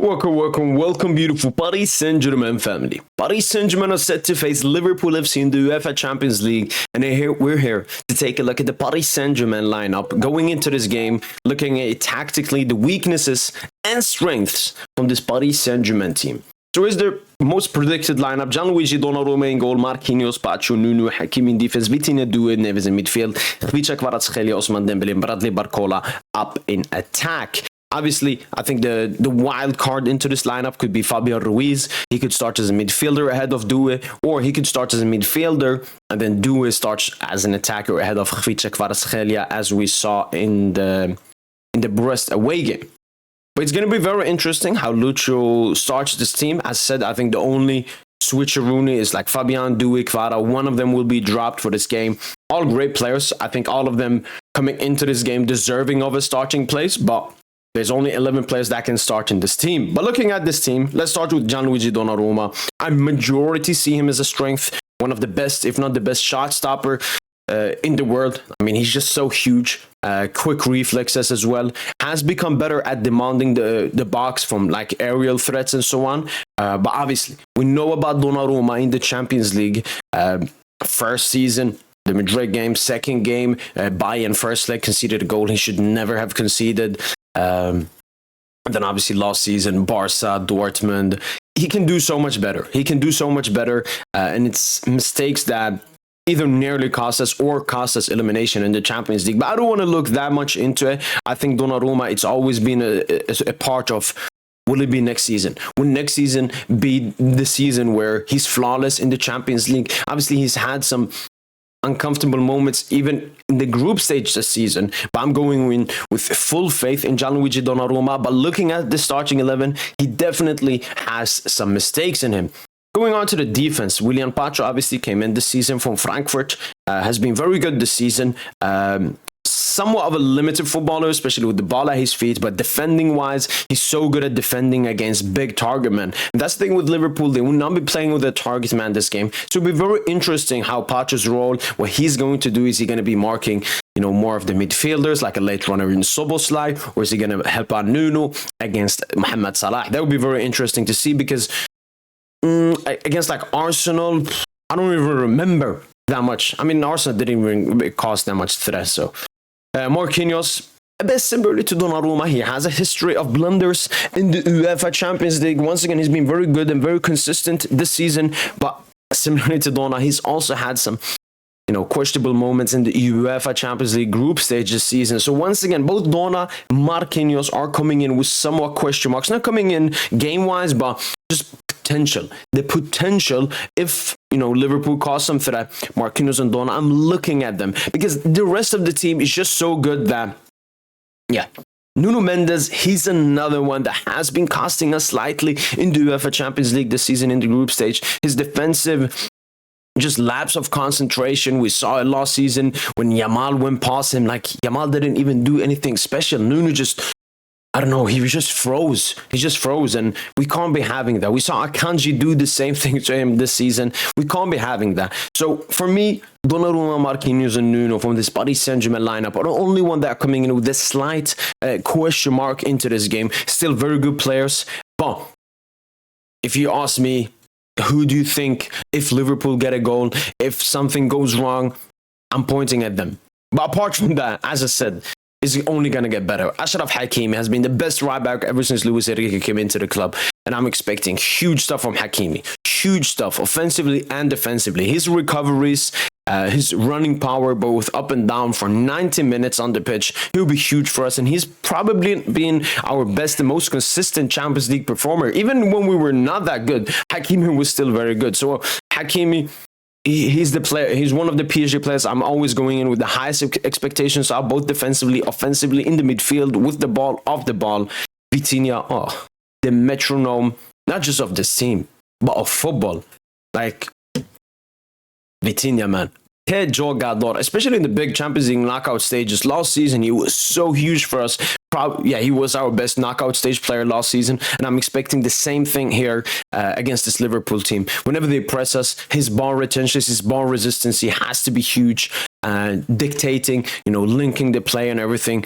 Welcome, beautiful Paris Saint-Germain family. Paris Saint-Germain are set to face Liverpool FC in the UEFA Champions League, and we're here to take a look at the Paris Saint-Germain lineup going into this game, looking at tactically the weaknesses and strengths from this Paris Saint-Germain team. So is their most predicted lineup: Gianluigi Donnarumma in goal, Marquinhos, Pacho, Nuno, Hakimi in defense, Vitinha, Neves in midfield, Khvicha, Kvaratskhelia, Ousmane Dembele, and Bradley Barcola up in attack. Obviously, I think the wild card into this lineup could be Fabian Ruiz. He could start as a midfielder ahead of Doué, or he could start as a midfielder and then Doué starts as an attacker ahead of Khvicha, Kvaratskhelia, as we saw in the Brest away game. But it's going to be very interesting how Lucho starts this team. As said, I think the only switcheroo is like Fabian, Doué, Kvara. One of them will be dropped for this game. All great players. I think all of them coming into this game deserving of a starting place, but there's only 11 players that can start in this team. But looking at this team, let's start with Gianluigi Donnarumma. I majority see him as a strength, one of the best, if not the best shot stopper in the world. I mean, he's just so huge. Quick reflexes as well. Has become better at demanding the box from like aerial threats and so on. But obviously, we know about Donnarumma in the Champions League. First season, the Madrid game, second game, Bayern first leg conceded a goal he should never have conceded. Then obviously last season, Barca, Dortmund. He can do so much better. And it's mistakes that either nearly cost us or cost us elimination in the Champions League. But I don't want to look that much into it. I think Donnarumma, it's always been a part of, will it be next season? Will next season be the season where he's flawless in the Champions League? Obviously, he's had some uncomfortable moments even in the group stage this season, but I'm going in with full faith in Gianluigi Donnarumma. But looking at the starting 11, he definitely has some mistakes in him. Going on to the defense, William Pacho obviously came in this season from Frankfurt, has been very good this season. Somewhat of a limited footballer, especially with the ball at his feet, but defending wise, he's so good at defending against big target men. And that's the thing with Liverpool, they will not be playing with a target man this game. So it'll be very interesting how Pacho's role, what he's going to do. Is he going to be marking, more of the midfielders, like a late runner in Szoboszlai, or is he going to help out Nuno against Mohamed Salah? That would be very interesting to see, because against like Arsenal, I don't even remember that much. I mean, Arsenal didn't even cause that much threat, so. Marquinhos, a bit similarly to Donnarumma, he has a history of blunders in the UEFA Champions League. Once again, he's been very good and very consistent this season, but similarly to Donna, he's also had some, questionable moments in the UEFA Champions League group stage this season. So once again, both Donna and Marquinhos are coming in with somewhat question marks, not coming in game-wise, but just potential. The potential, if Liverpool cause some threat, Marquinhos and Donna, I'm looking at them because the rest of the team is just so good that, Nuno Mendes, he's another one that has been costing us slightly in the UEFA Champions League this season in the group stage. His defensive just lapse of concentration. We saw it last season when Yamal went past him. Like, Yamal didn't even do anything special. Nuno just, I don't know, he just froze. He just froze, and we can't be having that. We saw Akanji do the same thing to him this season. We can't be having that. So for me, Donnarumma, Marquinhos, and Nuno from this Paris Saint-Germain lineup are the only one that are coming in with a slight question mark into this game. Still very good players, but if you ask me, who do you think, if Liverpool get a goal, if something goes wrong, I'm pointing at them. But apart from that, as I said, is only going to get better. Achraf Hakimi has been the best right back ever since Luis Enrique came into the club, and I'm expecting huge stuff from Hakimi. Huge stuff, offensively and defensively. His recoveries, his running power, both up and down for 90 minutes on the pitch, he'll be huge for us, and he's probably been our best and most consistent Champions League performer. Even when we were not that good, Hakimi was still very good. So Hakimi, he's the player. He's one of the PSG players I'm always going in with the highest expectations of, both defensively, offensively, in the midfield, with the ball, off the ball. Vitinha, the metronome, not just of this team, but of football. Like, Vitinha, man. Head jogador, especially in the big Champions League knockout stages. Last season, he was so huge for us. He was our best knockout stage player last season, and I'm expecting the same thing here against this Liverpool team. Whenever they press us, his ball retention, his ball resistance, he has to be huge, dictating, linking the play and everything.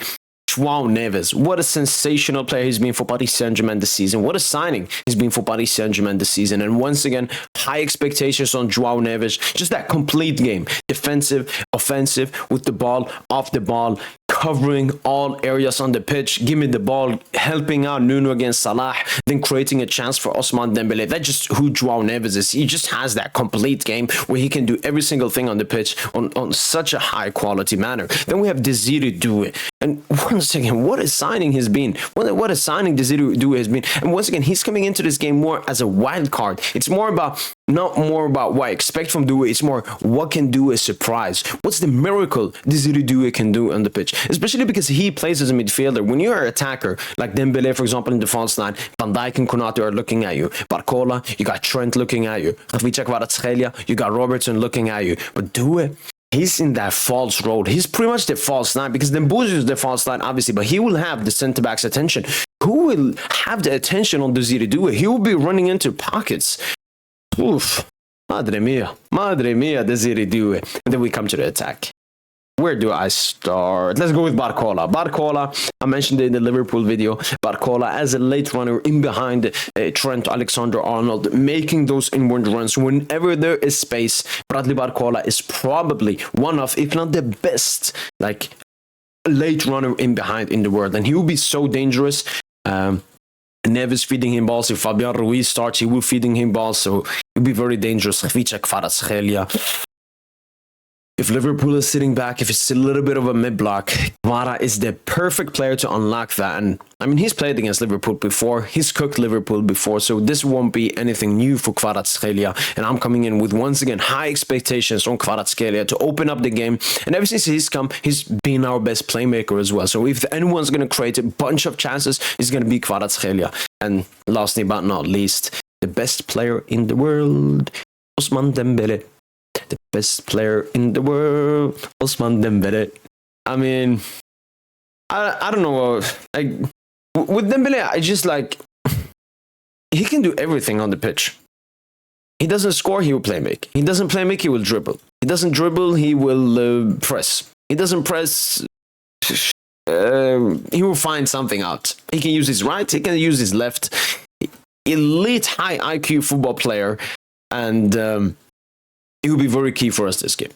João Neves, what a sensational player he's been for Paris Saint-Germain this season. What a signing he's been for Paris Saint-Germain this season. And once again, high expectations on João Neves. Just that complete game. Defensive, offensive, with the ball, off the ball, covering all areas on the pitch, give me the ball, helping out Nuno against Salah, then creating a chance for Ousmane Dembele. That's just who João Neves is. He just has that complete game where he can do every single thing on the pitch on such a high quality manner. Then we have Désiré Doué. And once again, what a signing he's been. What a signing Désiré Doué has been. And once again, he's coming into this game more as a wild card. It's not more about what I expect from Doué. It's more what can Doué surprise. What's the miracle Désiré Doué can do on the pitch? Especially because he plays as a midfielder. When you're an attacker, like Dembele, for example, in the false line, Van Dijk and Konate are looking at you. Barcola, you got Trent looking at you. You got Robertson looking at you. But Doué, he's in that false role. He's pretty much the false nine because Dembouz is the false nine, obviously, but he will have the centre-back's attention. Who will have the attention on Désiré Doué? He will be running into pockets. Oof. Madre mia, Désiré Doué. And then we come to the attack. Where do I start? Let's go with Barcola. Barcola, I mentioned it in the Liverpool video. Barcola as a late runner in behind Trent Alexander-Arnold, making those inward runs whenever there is space. Bradley Barcola is probably one of, if not the best, like late runner in behind in the world, and he will be so dangerous. Neves feeding him balls. If Fabian Ruiz starts, he will feeding him balls, so it will be very dangerous. If Liverpool is sitting back, if it's a little bit of a mid-block, Kvara is the perfect player to unlock that. And I mean, he's played against Liverpool before. He's cooked Liverpool before. So this won't be anything new for Kvaratskhelia. And I'm coming in with, once again, high expectations on Kvaratskhelia to open up the game. And ever since he's come, he's been our best playmaker as well. So if anyone's going to create a bunch of chances, it's going to be Kvaratskhelia. And lastly but not least, the best player in the world, Ousmane Dembele. The best player in the world, Ousmane Dembele. I mean, I don't know. Like, with Dembele, I just like, he can do everything on the pitch. He doesn't score, he will play make. He doesn't play make, he will dribble. He doesn't dribble, he will press. He doesn't press, he will find something out. He can use his right, he can use his left. Elite high IQ football player, and it will be very key for us this game.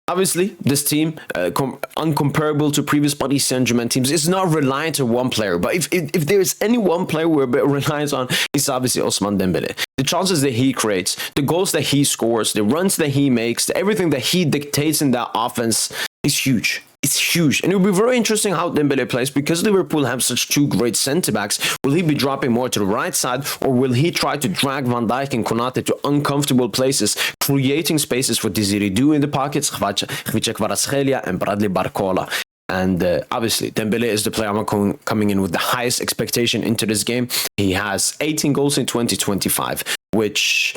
Obviously, this team, uncomparable to previous Paris Saint-Germain teams, is not reliant on one player. But if there is any one player we're reliant on, it's obviously Ousmane Dembele. The chances that he creates, the goals that he scores, the runs that he makes, everything that he dictates in that offense is huge. It's huge. And it will be very interesting how Dembele plays because Liverpool have such two great centre-backs. Will he be dropping more to the right side, or will he try to drag Van Dijk and Konate to uncomfortable places, creating spaces for Désiré Doué in the pockets, Khvicha Kvaratskhelia and Bradley Barcola? And obviously, Dembele is the player I'm coming in with the highest expectation into this game. He has 18 goals in 2025, which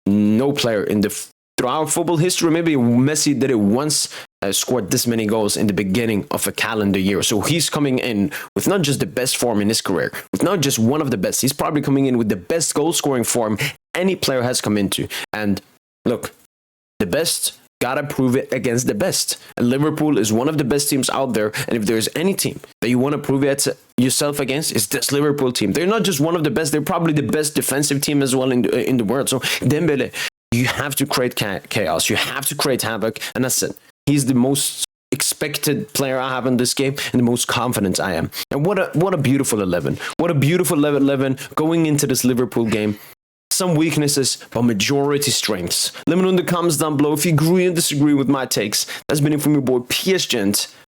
no player in throughout football history, maybe Messi did it once, scored this many goals in the beginning of a calendar year. So he's coming in with not just the best form in his career, with not just one of the best. He's probably coming in with the best goal-scoring form any player has come into. And look, the best gotta prove it against the best. And Liverpool is one of the best teams out there. And if there's any team that you want to prove it yourself against, it's this Liverpool team. They're not just one of the best, they're probably the best defensive team as well in the world. So Dembele, you have to create chaos. You have to create havoc. And that's it. He's the most expected player I have in this game and the most confident I am. And what a beautiful 11. What a beautiful 11 going into this Liverpool game. Some weaknesses, but majority strengths. Let me know in the comments down below if you agree and disagree with my takes. That's been it from your boy PSG.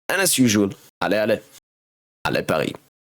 And as usual, allez, Paris.